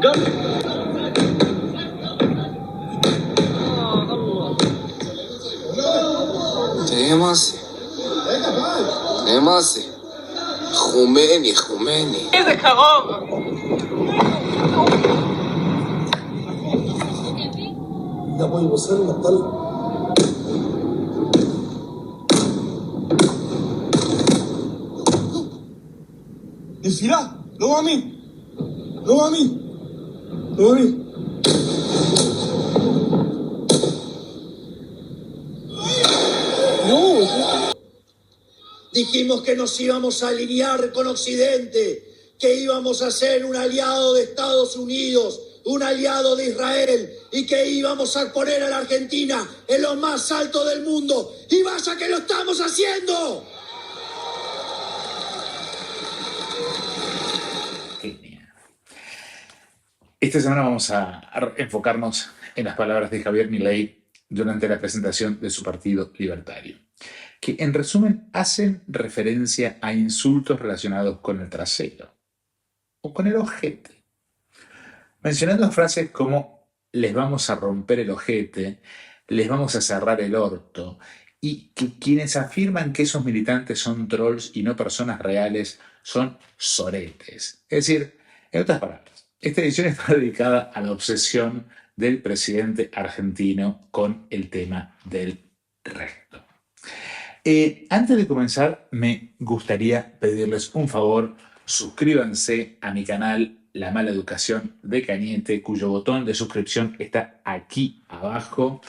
Go. تهماسي تهماسي خميني إذا كرام. ده ابوي وصلنا الطلق. Desfilá, no a mí, no a mí, no a mí. Dijimos que nos íbamos a alinear con Occidente, que íbamos a ser un aliado de Estados Unidos, un aliado de Israel y que íbamos a poner a la Argentina en lo más alto del mundo. ¡Y vaya que lo estamos haciendo! Genial. Esta semana vamos a enfocarnos en las palabras de Javier Milei durante la presentación de su partido libertario, que en resumen hacen referencia a insultos relacionados con el trasero o con el ojete, mencionando frases como les vamos a romper el ojete, les vamos a cerrar el orto, y que quienes afirman que esos militantes son trolls y no personas reales son soretes. Es decir, en otras palabras, esta edición está dedicada a la obsesión del presidente argentino con el tema del recto. Antes de comenzar, me gustaría pedirles un favor. Suscríbanse a mi canal La Mala Educación de Cañete, cuyo botón de suscripción está aquí abajo.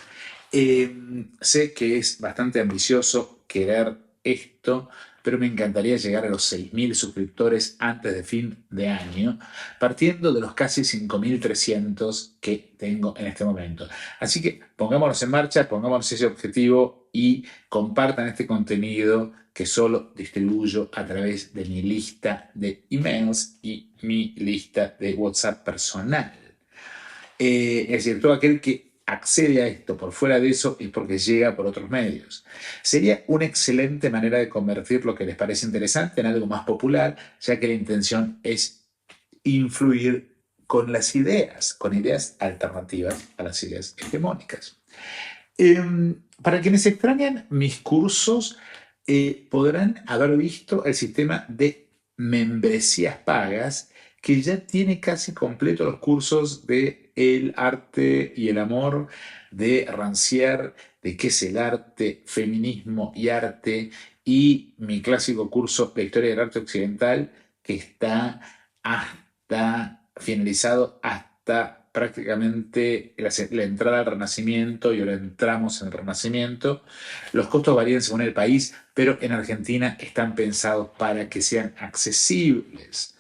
Sé que es bastante ambicioso querer esto, pero me encantaría llegar a los 6.000 suscriptores antes de fin de año, partiendo de los casi 5.300 que tengo en este momento. Así que pongámonos en marcha, pongámonos ese objetivo y compartan este contenido que solo distribuyo a través de mi lista de emails y mi lista de WhatsApp personal. Es decir, todo aquel que accede a esto por fuera de eso es porque llega por otros medios. Sería una excelente manera de convertir lo que les parece interesante en algo más popular, ya que la intención es influir con las ideas, con ideas alternativas a las ideas hegemónicas. Para quienes extrañan mis cursos, podrán haber visto el sistema de membresías pagas, que ya tiene casi completo los cursos de El arte y el amor de Rancière, de qué es el arte, feminismo y arte, y mi clásico curso de historia del arte occidental, que está finalizado hasta prácticamente la entrada al Renacimiento, y ahora entramos en el Renacimiento. Los costos varían según el país, pero en Argentina están pensados para que sean accesibles.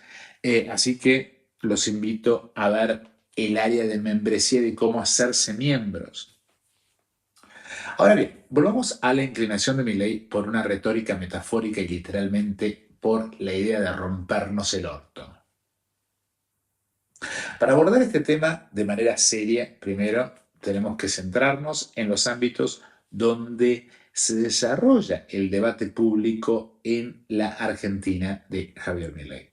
Así que los invito a ver el área de membresía de cómo hacerse miembros. Ahora bien, volvamos a la inclinación de Milei por una retórica metafórica y literalmente por la idea de rompernos el orto. Para abordar este tema de manera seria, primero tenemos que centrarnos en los ámbitos donde se desarrolla el debate público en la Argentina de Javier Milei.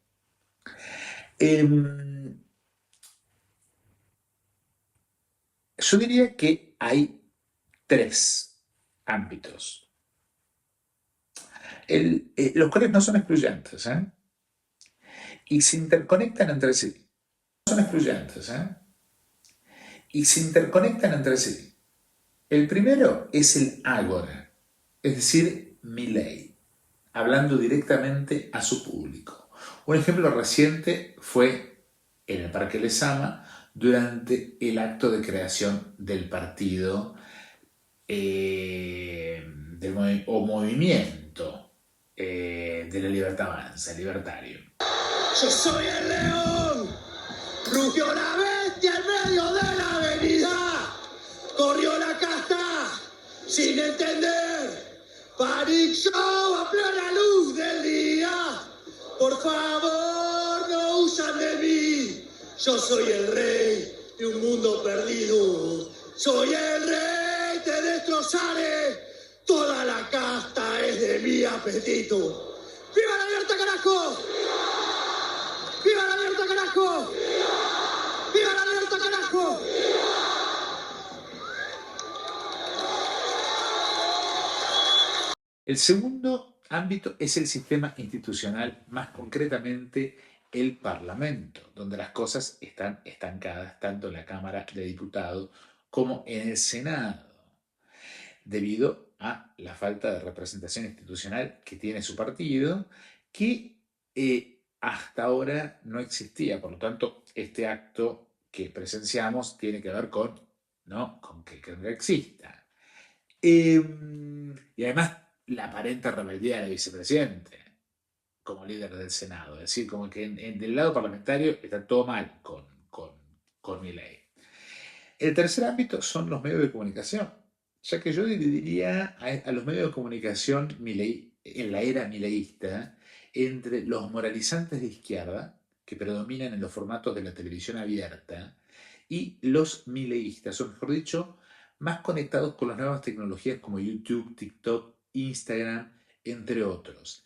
Yo diría que hay 3 ámbitos, los cuales no son excluyentes, y se interconectan entre sí. El primero es el ágora, es decir, Milei, hablando directamente a su público. Un ejemplo reciente fue en el Parque Lezama, durante el acto de creación del partido movimiento de la Libertad Avanza, libertario. ¡Yo soy el león! Rugió la bestia en medio de la avenida. Corrió la casta sin entender. Panic Show a plena luz del día. Por favor, no huyan de mí. Yo soy el rey de un mundo perdido. Soy el rey, te destrozaré. Toda la casta es de mi apetito. ¡Viva la libertad, carajo! ¡Viva la libertad, carajo! ¡Viva! El segundo ámbito es el sistema institucional, más concretamente el Parlamento, donde las cosas están estancadas tanto en la Cámara de Diputados como en el Senado, debido a la falta de representación institucional que tiene su partido, que hasta ahora no existía. Por lo tanto, este acto que presenciamos tiene que ver con, ¿no?, con que no exista. Y además, la aparente rebeldía de la vicepresidente como líder del Senado. Es decir, como que del lado parlamentario está todo mal con Milei. El tercer ámbito son los medios de comunicación, ya que yo dividiría a los medios de comunicación en la era mileísta entre los moralizantes de izquierda, que predominan en los formatos de la televisión abierta, y los mileístas, o mejor dicho, más conectados con las nuevas tecnologías como YouTube, TikTok, Instagram, entre otros.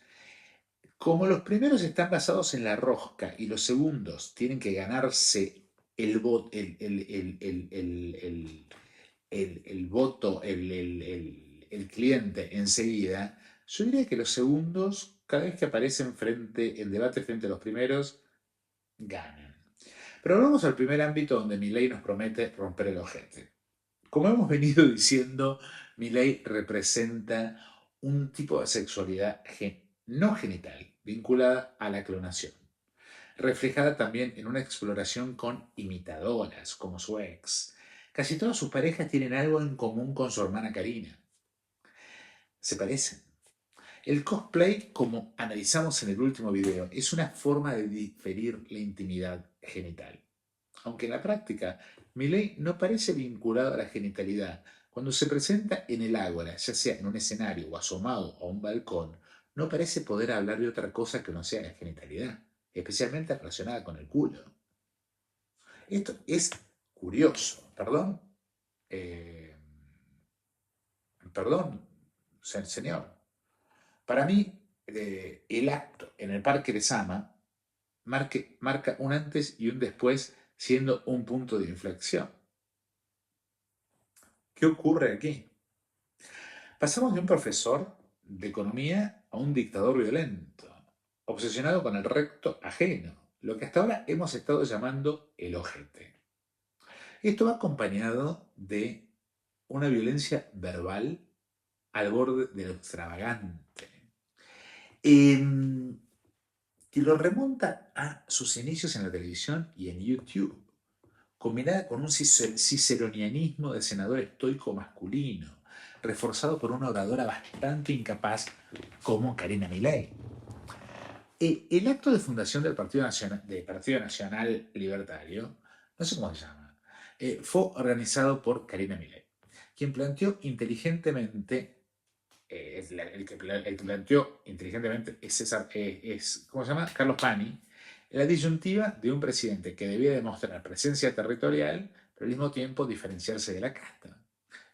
Como los primeros están basados en la rosca y los segundos tienen que ganarse el voto, el cliente enseguida, yo diría que los segundos, cada vez que aparecen en debate frente a los primeros, ganan. Pero vamos al primer ámbito donde Milei nos promete romper el ojete. Como hemos venido diciendo, Milei representa un tipo de sexualidad no genital, vinculada a la clonación, reflejada también en una exploración con imitadoras, como su ex. Casi todas sus parejas tienen algo en común con su hermana Karina. Se parecen. El cosplay, como analizamos en el último video, es una forma de diferir la intimidad genital. Aunque en la práctica, Milei no parece vinculado a la genitalidad. Cuando se presenta en el ágora, ya sea en un escenario o asomado a un balcón, no parece poder hablar de otra cosa que no sea la genitalidad, especialmente relacionada con el culo. Esto es curioso. Perdón, señor. Para mí, el acto en el Parque de Sama marca un antes y un después, siendo un punto de inflexión. ¿Qué ocurre aquí? Pasamos de un profesor de economía a un dictador violento, obsesionado con el recto ajeno, lo que hasta ahora hemos estado llamando el ojete. Esto va acompañado de una violencia verbal al borde de lo extravagante, que lo remonta a sus inicios en la televisión y en YouTube, combinada con un ciceronianismo de senador estoico masculino, reforzado por una oradora bastante incapaz como Karina Milei. El acto de fundación del Partido Nacional Libertario, no sé cómo se llama, fue organizado por Karina Milei, quien planteó inteligentemente, el que planteó inteligentemente ¿cómo se llama? Carlos Pani, la disyuntiva de un presidente que debía demostrar presencia territorial, pero al mismo tiempo diferenciarse de la casta.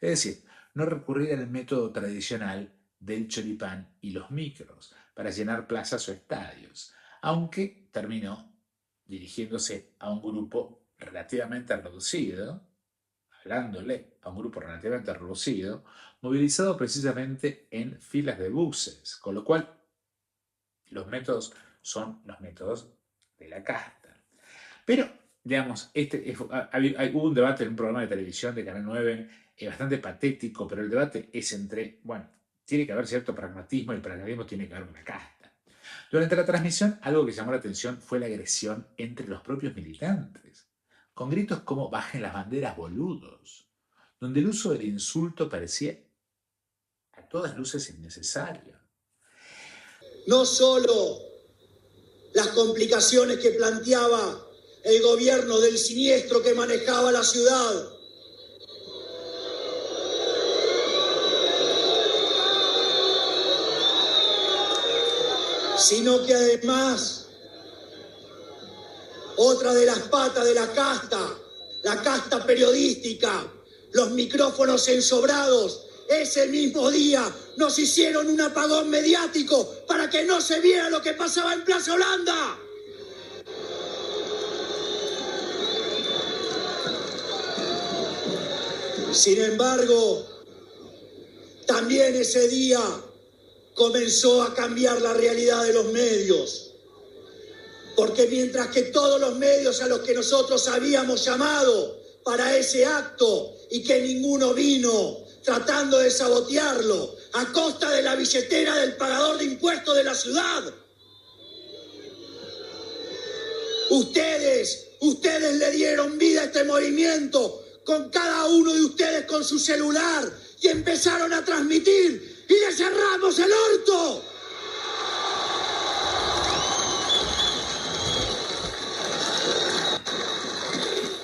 Es decir, no recurrir al método tradicional del choripán y los micros para llenar plazas o estadios, aunque terminó dirigiéndose a un grupo relativamente reducido, movilizado precisamente en filas de buses, con lo cual los métodos son los métodos de la casta. Pero, digamos, hubo un debate en un programa de televisión de Canal 9 bastante patético, pero el debate es tiene que haber cierto pragmatismo, y el pragmatismo tiene que ver con la casta. Durante la transmisión, algo que llamó la atención fue la agresión entre los propios militantes, con gritos como "bajen las banderas, boludos", donde el uso del insulto parecía a todas luces innecesario. No solo las complicaciones que planteaba el gobierno del siniestro que manejaba la ciudad, sino que además otra de las patas de la casta periodística, los micrófonos ensobrados, ese mismo día nos hicieron un apagón mediático para que no se viera lo que pasaba en Plaza Holanda. Sin embargo, también ese día comenzó a cambiar la realidad de los medios. Porque mientras que todos los medios a los que nosotros habíamos llamado para ese acto y que ninguno vino tratando de sabotearlo a costa de la billetera del pagador de impuestos de la ciudad, ustedes le dieron vida a este movimiento con cada uno de ustedes con su celular y empezaron a transmitir y le cerramos el orto.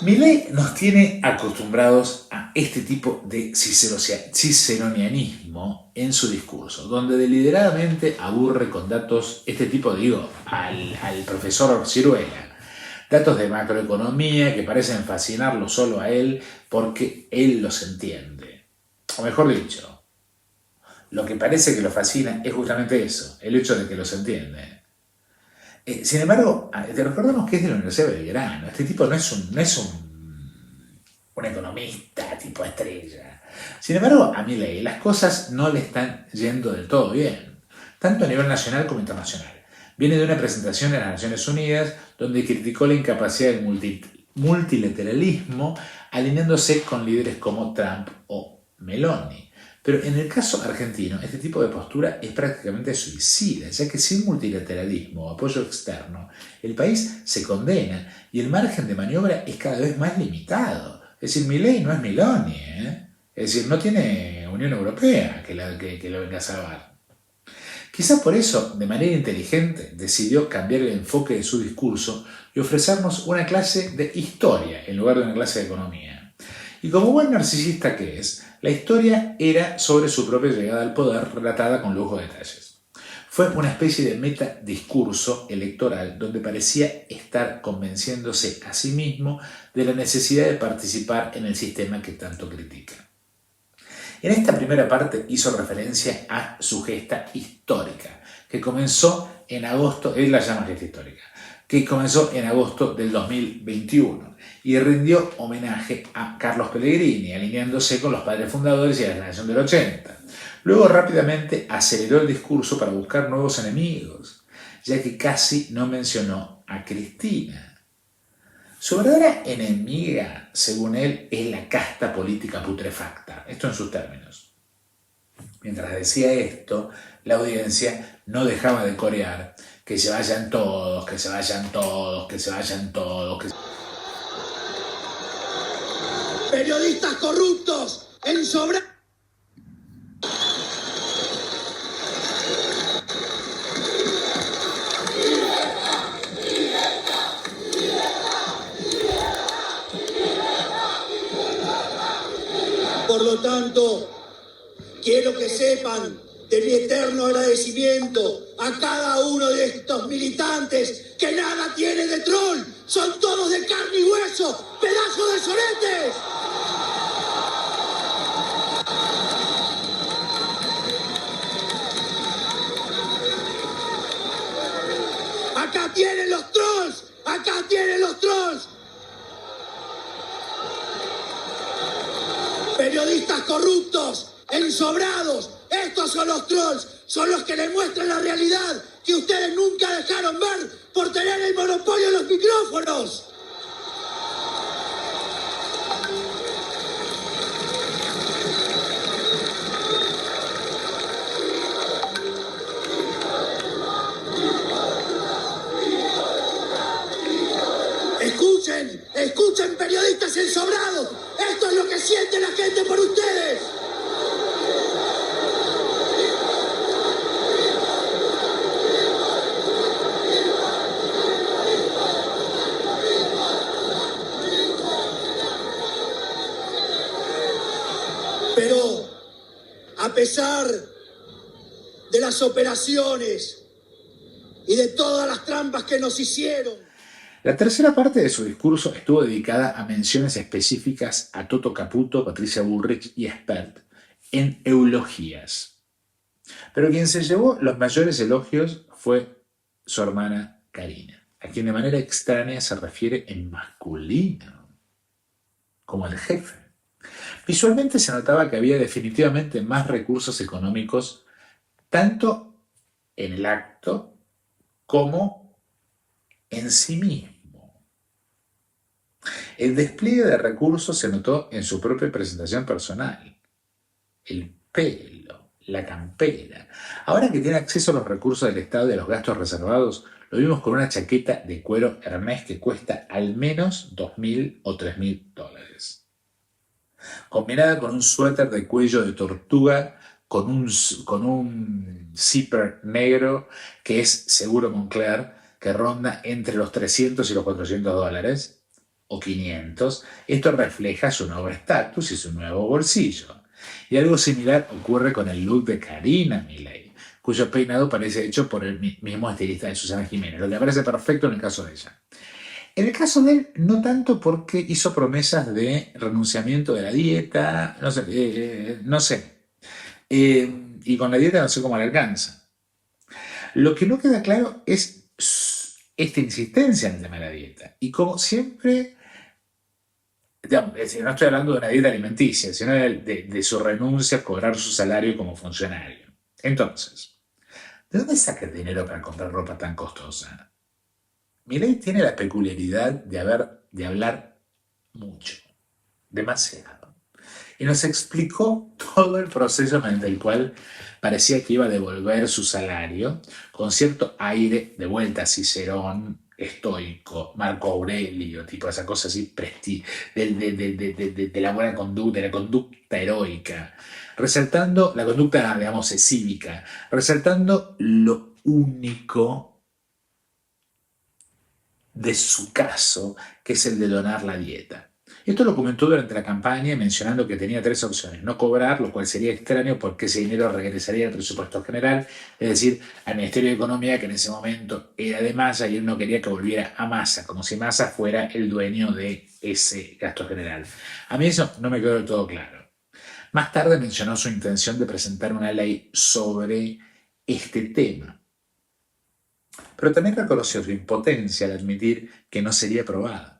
Milei nos tiene acostumbrados a este tipo de ciceronianismo en su discurso, donde deliberadamente aburre con datos, al profesor Ciruela, datos de macroeconomía que parecen fascinarlo solo a él porque él los entiende. O mejor dicho, lo que parece que lo fascina es justamente eso, el hecho de que los entiende. Sin embargo, recordemos que es de la Universidad de Belgrano. Este tipo no es un economista tipo estrella. Sin embargo, a Milei las cosas no le están yendo del todo bien, tanto a nivel nacional como internacional. Viene de una presentación en las Naciones Unidas donde criticó la incapacidad del multilateralismo, alineándose con líderes como Trump o Meloni. Pero en el caso argentino, este tipo de postura es prácticamente suicida, ya que sin multilateralismo o apoyo externo, el país se condena y el margen de maniobra es cada vez más limitado. Es decir, Milei no es Meloni, Es decir, no tiene Unión Europea que lo venga a salvar. Quizás por eso, de manera inteligente, decidió cambiar el enfoque de su discurso y ofrecernos una clase de historia en lugar de una clase de economía. Y como buen narcisista que es, la historia era sobre su propia llegada al poder relatada con lujo de detalles. Fue una especie de metadiscurso electoral donde parecía estar convenciéndose a sí mismo de la necesidad de participar en el sistema que tanto critica. En esta primera parte hizo referencia a su gesta histórica, que comenzó en agosto, él la llama gesta histórica, que comenzó en agosto del 2021 y rindió homenaje a Carlos Pellegrini, alineándose con los padres fundadores y a la generación del 80. Luego rápidamente aceleró el discurso para buscar nuevos enemigos, ya que casi no mencionó a Cristina. Su verdadera enemiga, según él, es la casta política putrefacta, esto en sus términos. Mientras decía esto, la audiencia no dejaba de corear que se vayan todos, que se vayan todos, que se vayan todos. Periodistas corruptos, ensobrados. Por lo tanto, quiero que sepan de mi eterno agradecimiento a cada uno de estos militantes que nada tienen de troll, son todos de carne y hueso, pedazos de soretes. Acá tienen los trolls, acá tienen los trolls. Periodistas corruptos, ensobrados, estos son los trolls, son los que le muestran la realidad que ustedes nunca dejaron ver por tener el monopolio de los micrófonos. Escuchen periodistas ensobrados, esto es lo que siente la gente por ustedes. Pero a pesar de las operaciones y de todas las trampas que nos hicieron, la tercera parte de su discurso estuvo dedicada a menciones específicas a Toto Caputo, Patricia Bullrich y Spert en eulogías. Pero quien se llevó los mayores elogios fue su hermana Karina, a quien de manera extraña se refiere en masculino, como el jefe. Visualmente se notaba que había definitivamente más recursos económicos tanto en el acto como en sí mismo. El despliegue de recursos se notó en su propia presentación personal. El pelo, la campera. Ahora que tiene acceso a los recursos del Estado y a los gastos reservados, lo vimos con una chaqueta de cuero Hermès que cuesta al menos $2.000 o $3.000. Combinada con un suéter de cuello de tortuga con un zipper negro que es seguro Moncler, que ronda entre los $300 y los $400 o 500. Esto refleja su nuevo estatus y su nuevo bolsillo. Y algo similar ocurre con el look de Karina Milei, cuyo peinado parece hecho por el mismo estilista de Susana Jiménez, lo que parece perfecto en el caso de ella. En el caso de él, no tanto porque hizo promesas de renunciamiento de la dieta, no sé. Y con la dieta no sé cómo le alcanza. Lo que no queda claro es esta insistencia en el tema de la dieta. Y como siempre, digamos, es decir, no estoy hablando de una dieta alimenticia, sino de su renuncia a cobrar su salario como funcionario. Entonces, ¿de dónde saca el dinero para comprar ropa tan costosa? Milei tiene la peculiaridad de hablar mucho, demasiado. Y nos explicó todo el proceso mediante el cual parecía que iba a devolver su salario con cierto aire de vuelta a Cicerón, estoico, Marco Aurelio, tipo esa cosa así de la buena conducta, de la conducta heroica, resaltando la conducta, digamos, cívica, resaltando lo único de su caso, que es el de donar la dieta. Esto lo comentó durante la campaña mencionando que tenía 3 opciones. No cobrar, lo cual sería extraño porque ese dinero regresaría al presupuesto general, es decir, al Ministerio de Economía, que en ese momento era de Massa y él no quería que volviera a Massa, como si Massa fuera el dueño de ese gasto general. A mí eso no me quedó del todo claro. Más tarde mencionó su intención de presentar una ley sobre este tema. Pero también reconoció su impotencia al admitir que no sería aprobada.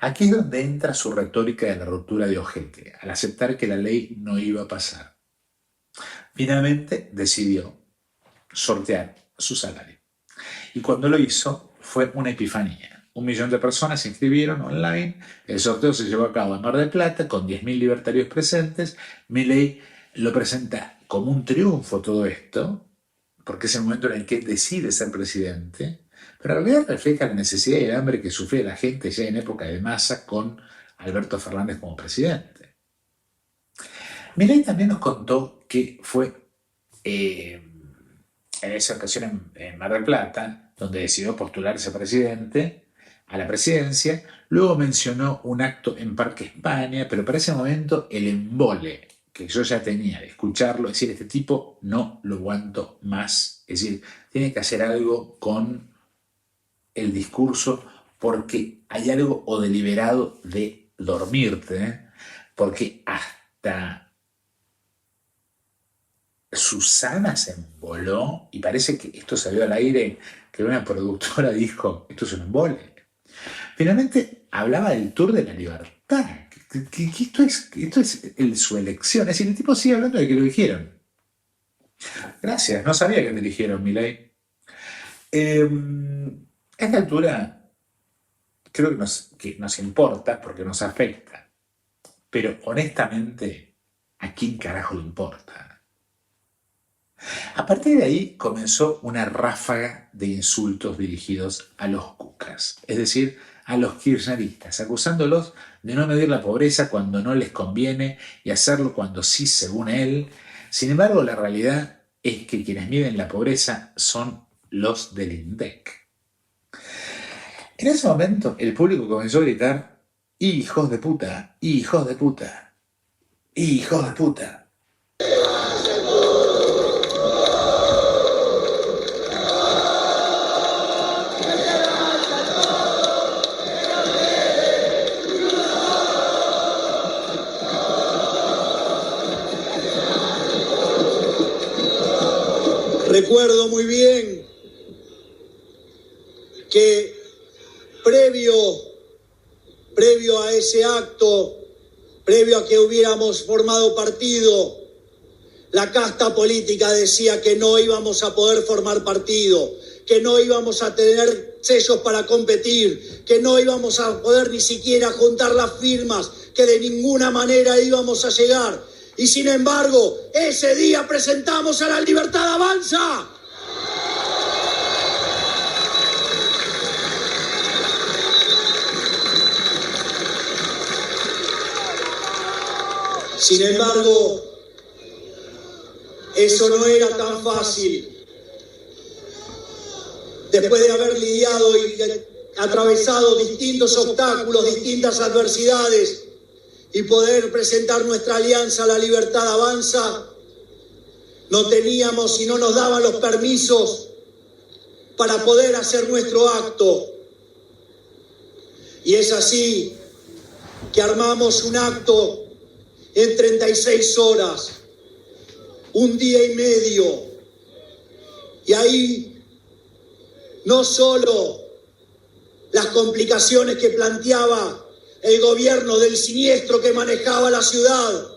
Aquí es donde entra su retórica de la ruptura de ojete, al aceptar que la ley no iba a pasar. Finalmente decidió sortear su salario. Y cuando lo hizo, fue una epifanía. 1 millón de personas se inscribieron online, el sorteo se llevó a cabo en Mar del Plata, con 10.000 libertarios presentes. Milei lo presenta como un triunfo todo esto, porque es el momento en el que decide ser presidente, pero en realidad refleja la necesidad y el hambre que sufría la gente ya en época de Massa con Alberto Fernández como presidente. Milei también nos contó que fue en esa ocasión en Mar del Plata, donde decidió postularse a la presidencia. Luego mencionó un acto en Parque España, pero para ese momento el embole que yo ya tenía de escucharlo, es decir, este tipo no lo aguanto más. Es decir, tiene que hacer algo con el discurso porque hay algo o deliberado de dormirte, porque hasta Susana se emboló y parece que esto salió al aire, que una productora dijo, esto es un embole. Finalmente hablaba del Tour de la Libertad. Que esto es su elección. Es decir, el tipo sigue hablando de que lo eligieron. Gracias, no sabía que te eligieron, Milei. A esta altura creo que nos importa porque nos afecta. Pero honestamente, ¿a quién carajo le importa? A partir de ahí comenzó una ráfaga de insultos dirigidos a los cucas, es decir, a los kirchneristas, acusándolos de no medir la pobreza cuando no les conviene y hacerlo cuando sí, según él. Sin embargo, la realidad es que quienes miden la pobreza son los del INDEC. En ese momento, el público comenzó a gritar: ¡hijos de puta! ¡Hijos de puta! ¡Hijos de puta! Recuerdo muy bien que previo a ese acto, previo a que hubiéramos formado partido, La casta política decía que no íbamos a poder formar partido, que no íbamos a tener sellos para competir, que no íbamos a poder ni siquiera juntar las firmas, que de ninguna manera íbamos a llegar. Y sin embargo, ese día presentamos a La Libertad Avanza. Sin embargo, eso no era tan fácil. Después de haber lidiado y atravesado distintos obstáculos, distintas adversidades, y poder presentar nuestra alianza La Libertad Avanza, no teníamos y no nos daban los permisos para poder hacer nuestro acto. Y es así que armamos un acto en 36 horas, un día y medio, y ahí no solo las complicaciones que planteaba el gobierno del siniestro que manejaba la ciudad,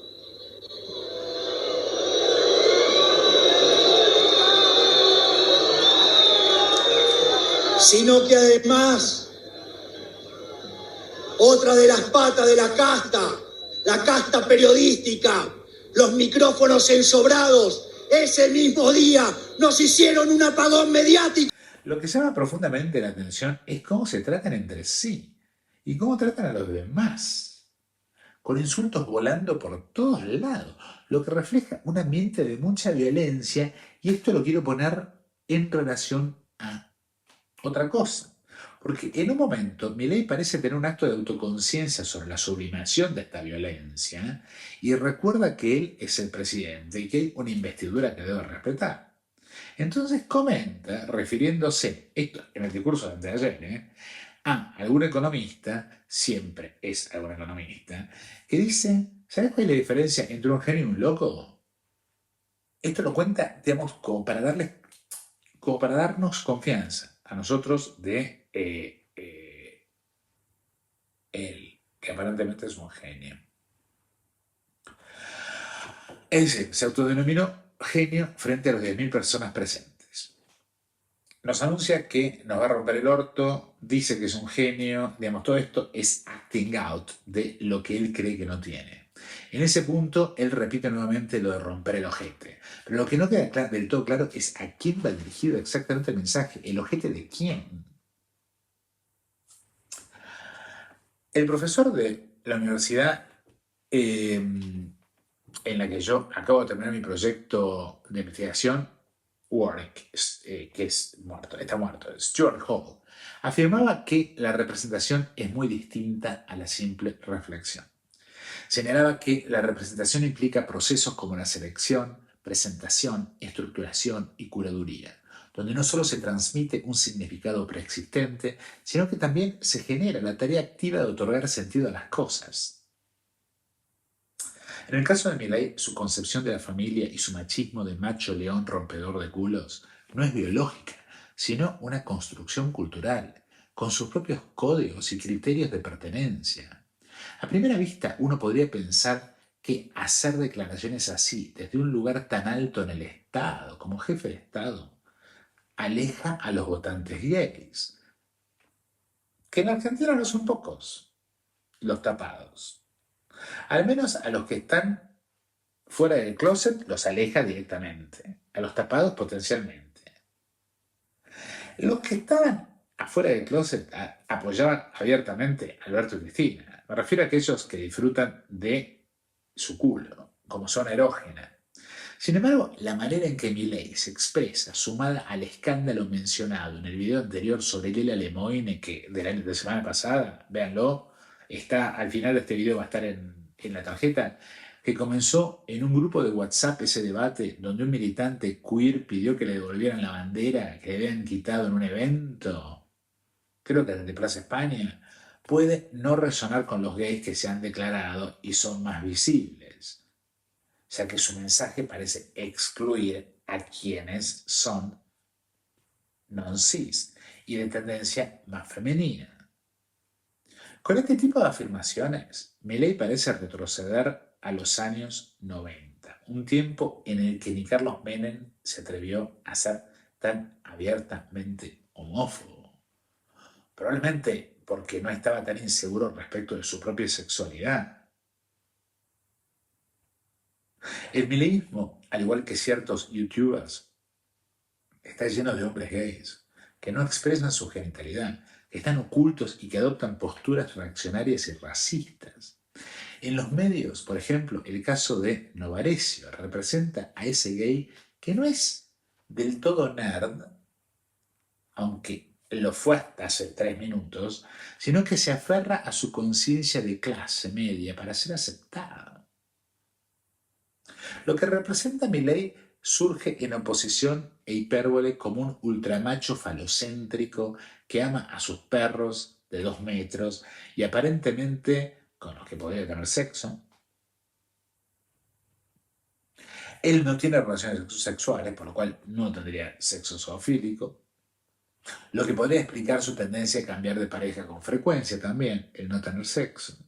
sino que además otra de las patas de la casta periodística, los micrófonos ensobrados, ese mismo día nos hicieron un apagón mediático. Lo que llama profundamente la atención es cómo se tratan entre sí y cómo tratan a los demás, con insultos volando por todos lados, lo que refleja un ambiente de mucha violencia, y esto lo quiero poner en relación a otra cosa. Porque en un momento Milei parece tener un acto de autoconciencia sobre la sublimación de esta violencia y recuerda que él es el presidente y que hay una investidura que debe respetar. Entonces comenta, refiriéndose, esto en el discurso de anteayer, a algún economista, siempre es algún economista, que dice, ¿sabes cuál es la diferencia entre un genio y un loco? Esto lo cuenta, digamos, como para darnos confianza a nosotros de él, que aparentemente es un genio. Ese se autodenominó genio frente a los 10.000 personas presentes. Nos anuncia que nos va a romper el orto, dice que es un genio, digamos, todo esto es acting out de lo que él cree que no tiene. En ese punto, él repite nuevamente lo de romper el ojete. Pero lo que no queda del todo claro es a quién va dirigido exactamente el mensaje. ¿El ojete de quién? El profesor de la universidad en la que yo acabo de terminar mi proyecto de investigación, Warwick, que está muerto, Stuart Hall, afirmaba que la representación es muy distinta a la simple reflexión. Señalaba que la representación implica procesos como la selección, presentación, estructuración y curaduría, donde no solo se transmite un significado preexistente, sino que también se genera la tarea activa de otorgar sentido a las cosas. En el caso de Milei, su concepción de la familia y su machismo de macho león rompedor de culos no es biológica, sino una construcción cultural, con sus propios códigos y criterios de pertenencia. A primera vista, uno podría pensar que hacer declaraciones así, desde un lugar tan alto en el Estado, como jefe de Estado, aleja a los votantes gays, que en Argentina no son pocos, los tapados. Al menos a los que están fuera del closet los aleja directamente, a los tapados potencialmente. Los que estaban afuera del closet apoyaban abiertamente a Alberto y Cristina. Me refiero a aquellos que disfrutan de su culo, como zona erógena. Sin embargo, la manera en que Milei se expresa, sumada al escándalo mencionado en el video anterior sobre Leila Lemoine, que de la semana pasada, véanlo, está al final de este video, va a estar en la tarjeta, que comenzó en un grupo de WhatsApp ese debate donde un militante queer pidió que le devolvieran la bandera que le habían quitado en un evento, creo que desde Plaza España, puede no resonar con los gays que se han declarado y son más visibles, ya que su mensaje parece excluir a quienes son non-cis y de tendencia más femenina. Con este tipo de afirmaciones, Milei parece retroceder a los años 90. un tiempo en el que ni Carlos Menem se atrevió a ser tan abiertamente homófobo. Probablemente porque no estaba tan inseguro respecto de su propia sexualidad. El mileísmo, al igual que ciertos youtubers, está lleno de hombres gays que no expresan su genitalidad, que están ocultos y que adoptan posturas reaccionarias y racistas. En los medios, por ejemplo, el caso de Novarecio representa a ese gay que no es del todo nerd, aunque lo fue hasta hace 3 minutos, sino que se aferra a su conciencia de clase media para ser aceptado. Lo que representa Milei surge en oposición e hipérbole como un ultramacho falocéntrico que ama a sus perros de 2 metros y aparentemente con los que podría tener sexo. Él no tiene relaciones sexuales, por lo cual no tendría sexo zoofílico, lo que podría explicar su tendencia a cambiar de pareja con frecuencia también, el no tener sexo.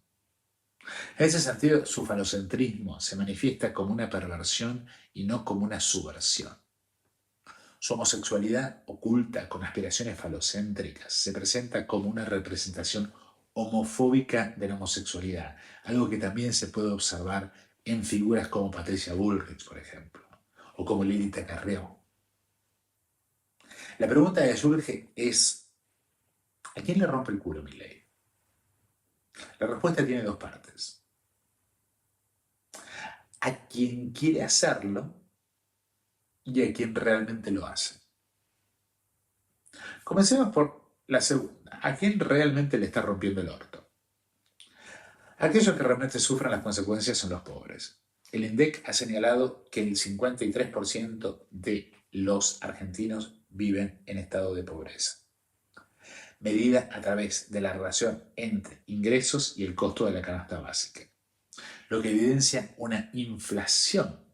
En ese sentido, su falocentrismo se manifiesta como una perversión y no como una subversión. Su homosexualidad oculta con aspiraciones falocéntricas se presenta como una representación homofóbica de la homosexualidad, algo que también se puede observar en figuras como Patricia Bullrich, por ejemplo, o como Lilita Carrió. La pregunta que surge es, ¿a quién le rompe el culo Milei? La respuesta tiene 2 partes. A quien quiere hacerlo y a quien realmente lo hace. Comencemos por la segunda. ¿A quién realmente le está rompiendo el orto? Aquellos que realmente sufren las consecuencias son los pobres. El INDEC ha señalado que el 53% de los argentinos viven en estado de pobreza, medida a través de la relación entre ingresos y el costo de la canasta básica, lo que evidencia una inflación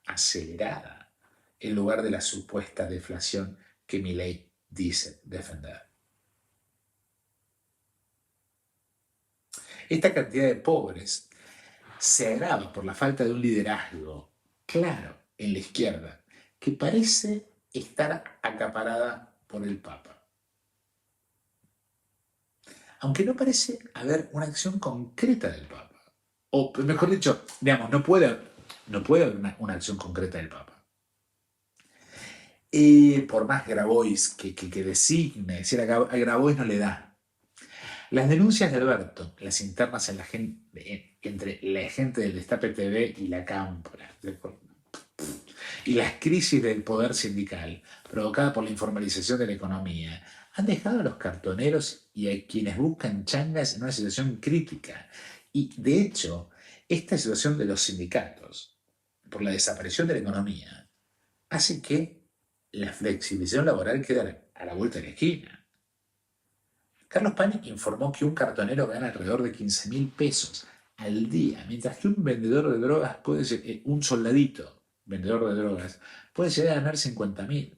acelerada en lugar de la supuesta deflación que Milei dice defender. Esta cantidad de pobres se agrava por la falta de un liderazgo claro en la izquierda, que parece estar acaparada por el Papa. Aunque no parece haber una acción concreta del Papa. O mejor dicho, digamos, no puede haber una acción concreta del Papa. Por más Grabois que designe, es decir, a Grabois no le da. Las denuncias de Alberto, las internas entre la gente del Destape TV y la Cámpora, y las crisis del poder sindical provocadas por la informalización de la economía, han dejado a los cartoneros y a quienes buscan changas en una situación crítica. Y, de hecho, esta situación de los sindicatos, por la desaparición de la economía, hace que la flexibilización laboral quede a la vuelta de la esquina. Carlos Pañi informó que un cartonero gana alrededor de 15.000 pesos al día, mientras que un vendedor de drogas un soldadito vendedor de drogas puede llegar a ganar 50.000.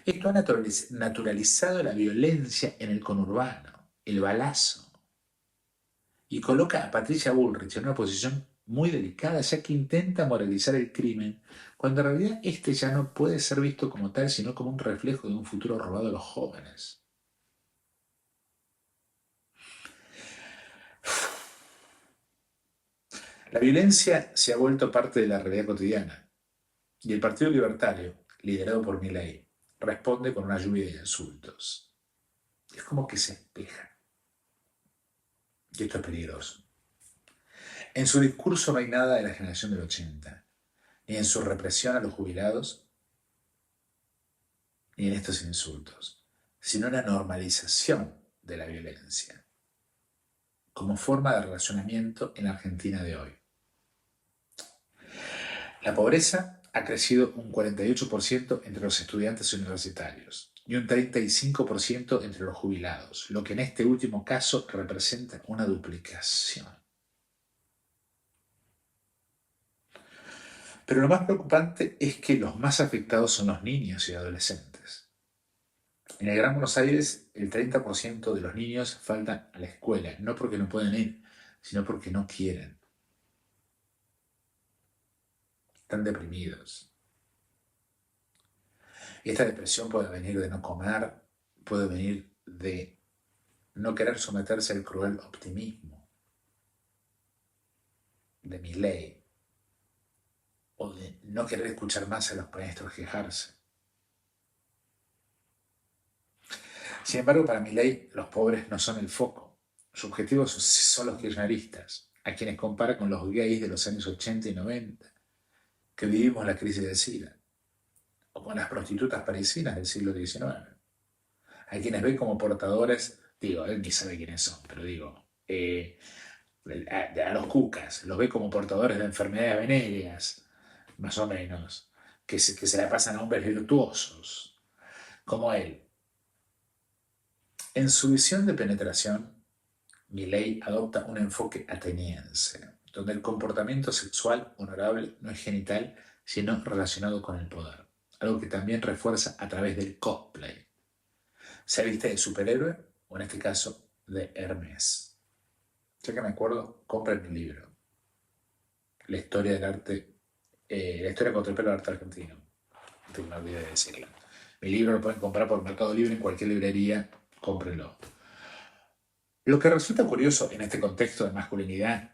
Esto ha naturalizado la violencia en el conurbano, el balazo, y coloca a Patricia Bullrich en una posición muy delicada, ya que intenta moralizar el crimen, cuando en realidad este ya no puede ser visto como tal, sino como un reflejo de un futuro robado a los jóvenes. La violencia se ha vuelto parte de la realidad cotidiana y el Partido Libertario, liderado por Milei, responde con una lluvia de insultos. Es como que se espeja. Y esto es peligroso. En su discurso no hay nada de la generación del 80, ni en su represión a los jubilados, ni en estos insultos, sino una normalización de la violencia como forma de relacionamiento en la Argentina de hoy. La pobreza ha crecido un 48% entre los estudiantes universitarios y un 35% entre los jubilados, lo que en este último caso representa una duplicación. Pero lo más preocupante es que los más afectados son los niños y adolescentes. En el Gran Buenos Aires, el 30% de los niños faltan a la escuela, no porque no pueden ir, sino porque no quieren. están deprimidos. Y esta depresión puede venir de no comer, puede venir de no querer someterse al cruel optimismo de Milei, o de no querer escuchar más a los maestros quejarse. Sin embargo, para Milei, los pobres no son el foco. Sus objetivos son los kirchneristas, a quienes compara con los gays de los años 80 y 90, que vivimos la crisis del SIDA, o con las prostitutas parisinas del siglo XIX, a quienes ve como portadores, digo, él ni sabe quiénes son, pero digo, a los cucas, los ve como portadores de enfermedades venéreas, más o menos, que se la pasan a hombres virtuosos, como él. En su visión de penetración, Milei adopta un enfoque ateniense, donde el comportamiento sexual honorable no es genital, sino relacionado con el poder, algo que también refuerza a través del cosplay. Se viste de superhéroe, o en este caso, de Hermes. Ya que me acuerdo, compren mi libro, La historia del arte, la historia contra el arte argentino. No me olvidé de decirlo. Mi libro lo pueden comprar por Mercado Libre en cualquier librería, cómprenlo. Lo que resulta curioso en este contexto de masculinidad,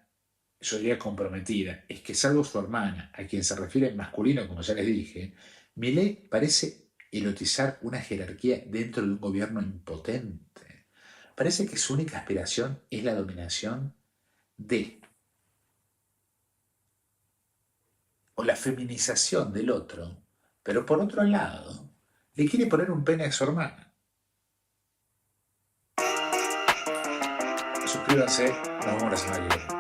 yo diría comprometida, es que salvo su hermana, a quien se refiere en masculino, como ya les dije, Milei parece erotizar una jerarquía dentro de un gobierno impotente. Parece que su única aspiración es la dominación o la feminización del otro, pero por otro lado, le quiere poner un pene a su hermana. Suscríbanse, nos vemos la semana que viene.